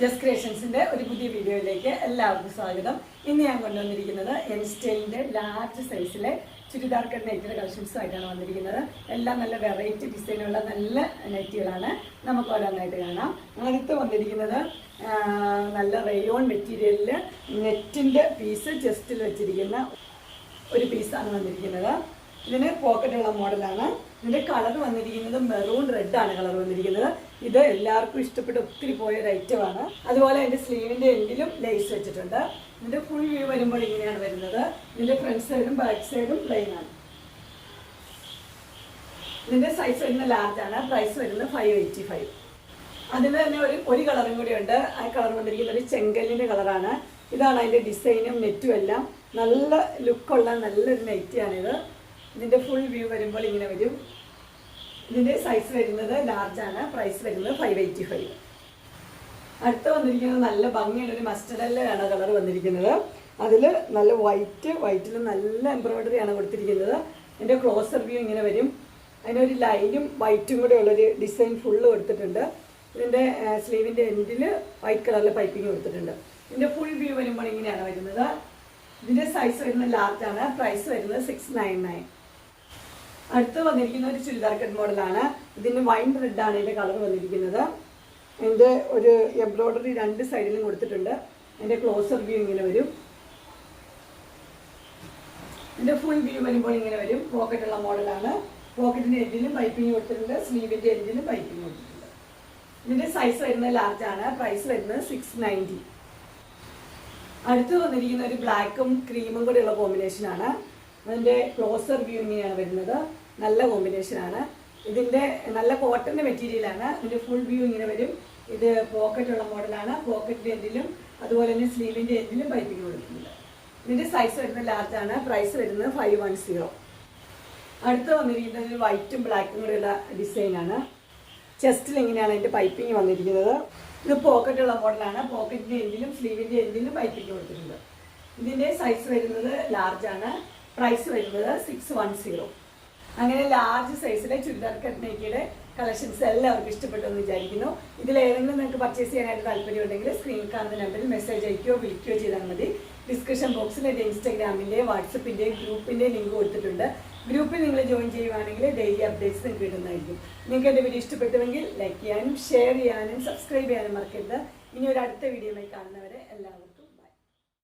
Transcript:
Just ക്രിയേഷൻസിന്റെ ഒരു പുതിയ വീഡിയോയിലേക്ക് എല്ലാവർക്കും സ്വാഗതം. ഇന്ന് ഞാൻ കൊണ്ടുവന്നിരിക്കുന്നത് എം സ്റ്റൈലിന്റെ ലാർജ് സൈസിലെ ചുരിദാർ കട്ട് നൈറ്റിയുടെ കളക്ഷൻസുമായിട്ടാണ് വന്നിരിക്കുന്നത്. എല്ലാം നല്ല വെറൈറ്റി ഡിസൈനുള്ള നല്ല നൈറ്റികളാണ്. നമുക്ക് ഓരോന്നായിട്ട് കാണാം. അടുത്ത് വന്നിരിക്കുന്നത് നല്ല റയോൺ മെറ്റീരിയലിൽ നെറ്റിന്റെ പീസ് ചെസ്റ്റിൽ വെച്ചിരിക്കുന്ന ഒരു പീസാണ് വന്നിരിക്കുന്നത്. ഇതിന് പോക്കറ്റുള്ള മോഡലാണ്. ഇതിന്റെ കളർ വന്നിരിക്കുന്നത് മെറൂൺ റെഡ് ആണ് കളർ വന്നിരിക്കുന്നത്. ഇത് എല്ലാവർക്കും ഇഷ്ടപ്പെട്ട് ഒത്തിരി പോയ ഒരു ഐറ്റമാണ്. അതുപോലെ അതിന്റെ സ്ലീവിന്റെ എൻഡിലും ലേസ് വെച്ചിട്ടുണ്ട്. ഇതിന്റെ ഫുൾ വ്യൂ വരുമ്പോൾ ഇങ്ങനെയാണ് വരുന്നത്. ഇതിന്റെ ഫ്രണ്ട് സൈഡും ബാക്ക് സൈഡും പ്ലെയിൻ ആണ്. ഇതിന്റെ സൈസ് വരുന്നത് ലാർജ് ആണ്. പ്രൈസ് വരുന്നത് 585. അതിന് തന്നെ ഒരു കളറും കൂടി ഉണ്ട്. ആ കളർ വന്നിരിക്കുന്നത് ഒരു ചെങ്കല്ലിന്റെ കളറാണ്. ഇതാണ് അതിന്റെ ഡിസൈനും നെറ്റും എല്ലാം. നല്ല ലുക്കുള്ള നല്ലൊരു നെറ്റാണിത്. ഇതിന്റെ ഫുൾ വ്യൂ വരുമ്പോൾ ഇങ്ങനെ വരും. ഇതിന്റെ സൈസ് വരുന്നത് ലാർജ് ആണ്. പ്രൈസ് വരുന്നത് 585. അടുത്ത് വന്നിരിക്കുന്നത് നല്ല ഭംഗിയുള്ള ഒരു മസ്റ്റർഡ് ആണ് കളർ വന്നിരിക്കുന്നത്. അതിൽ നല്ല വൈറ്റിൽ നല്ല എംബ്രോയിഡറി ആണ് കൊടുത്തിരിക്കുന്നത്. ഇതിന്റെ ക്ലോസർ വ്യൂ ഇങ്ങനെ വരും. അതിനൊരു ലൈനും വൈറ്റും കൂടെ ഉള്ളൊരു ഡിസൈൻ ഫുള്ള് കൊടുത്തിട്ടുണ്ട്. ഇതിന്റെ സ്ലീവിന്റെ എൻഡിൽ വൈറ്റ് കളറിൽ പൈപ്പിംഗ് കൊടുത്തിട്ടുണ്ട്. ഇതിന്റെ ഫുൾ വ്യൂ വരുമ്പോൾ ഇങ്ങനെയാണ് വരുന്നത്. ഇതിന്റെ സൈസ് വരുന്നത് ലാർജ് ആണ്. പ്രൈസ് വരുന്നത് 699. അടുത്ത് വന്നിരിക്കുന്ന ഒരു ചുരിദാർ കട്ട് മോഡലാണ്. ഇതിന് വൈൻ റെഡ് ആണ് ഇതിന്റെ കളർ വന്നിരിക്കുന്നത്. ഇതിന്റെ ഒരു എംബ്രോയിഡറി രണ്ട് സൈഡിലും കൊടുത്തിട്ടുണ്ട്. അതിന്റെ ക്ലോസർ വ്യൂ ഇങ്ങനെ വരും. ഇതിന്റെ ഫുൾ വ്യൂ വരുമ്പോൾ ഇങ്ങനെ വരും. പോക്കറ്റുള്ള മോഡലാണ്. പോക്കറ്റിന്റെ എൻഡിലും പൈപ്പിംഗ് കൊടുത്തിട്ടുണ്ട്. സ്ലീവിന്റെ എൻഡിലും പൈപ്പിംഗ് കൊടുത്തിട്ടുണ്ട്. ഇതിന്റെ സൈസ് വരുന്നത് ലാർജ് ആണ്. പ്രൈസ് വരുന്നത് 690. അടുത്ത് വന്നിരിക്കുന്ന ഒരു ബ്ലാക്കും ക്രീമും കൂടെ ഉള്ള കോമ്പിനേഷനാണ്. അതിൻ്റെ ക്ലോസർ വ്യൂ ഇങ്ങനെയാണ് വരുന്നത്. നല്ല കോമ്പിനേഷനാണ്. ഇതിൻ്റെ നല്ല കോട്ടൻ്റെ മെറ്റീരിയലാണ്. ഇതിൻ്റെ ഫുൾ വ്യൂ ഇങ്ങനെ വരും. ഇത് പോക്കറ്റുള്ള മോഡലാണ്. പോക്കറ്റിൻ്റെ എൻഡിലും അതുപോലെ തന്നെ സ്ലീവിൻ്റെ എൻഡിലും പൈപ്പിംഗ് കൊടുക്കുന്നുണ്ട്. ഇതിൻ്റെ സൈസ് വരുന്നത് ലാർജ് ആണ്. പ്രൈസ് വരുന്നത് 510. അടുത്ത് വന്നിരിക്കുന്നത് ഒരു വൈറ്റും ബ്ലാക്കും കൂടെയുള്ള ഡിസൈനാണ്. ചെസ്റ്റിൽ ഇങ്ങനെയാണ് അതിൻ്റെ പൈപ്പിംഗ് വന്നിരിക്കുന്നത്. ഇത് പോക്കറ്റുള്ള മോഡലാണ്. പോക്കറ്റിൻ്റെ എൻഡിലും സ്ലീവിൻ്റെ എൻഡിലും പൈപ്പിംഗ് കൊടുത്തിട്ടുണ്ട്. ഇതിൻ്റെ സൈസ് വരുന്നത് ലാർജ് ആണ്. പ്രൈസ് വരുന്നത് 610. അങ്ങനെ ലാർജ് സൈസിലെ ചുരിദാർ കട്ട് നൈറ്റിയുടെ കളക്ഷൻസ് എല്ലാവർക്കും ഇഷ്ടപ്പെട്ടെന്ന് വിചാരിക്കുന്നു. ഇതിലേതെങ്കിലും നിങ്ങൾക്ക് പർച്ചേസ് ചെയ്യാനായിട്ട് താല്പര്യമുണ്ടെങ്കിൽ സ്ക്രീനിൽ കാണുന്ന നമ്പറിൽ മെസ്സേജ് അയക്കുകയോ വിളിക്കുകയോ ചെയ്താൽ മതി. ഡിസ്ക്രിപ്ഷൻ ബോക്സിൽ എൻ്റെ ഇൻസ്റ്റാഗ്രാമിൻ്റെ വാട്സപ്പിൻ്റെ ഗ്രൂപ്പിൻ്റെ ലിങ്ക് കൊടുത്തിട്ടുണ്ട്. ഗ്രൂപ്പിൽ നിങ്ങൾ ജോയിൻ ചെയ്യുവാണെങ്കിൽ ഡെയിലി അപ്ഡേറ്റ്സ് നിങ്ങൾക്ക് കിട്ടുന്നതായിരിക്കും. നിങ്ങൾക്ക് എൻ്റെ വീഡിയോ ഇഷ്ടപ്പെട്ടുവെങ്കിൽ ലൈക്ക് ചെയ്യാനും ഷെയർ ചെയ്യാനും സബ്സ്ക്രൈബ് ചെയ്യാനും മറക്കരുത്. ഇനി ഒരു അടുത്ത വീഡിയോയുമായി കാണുന്നവരെ എല്ലാവർക്കും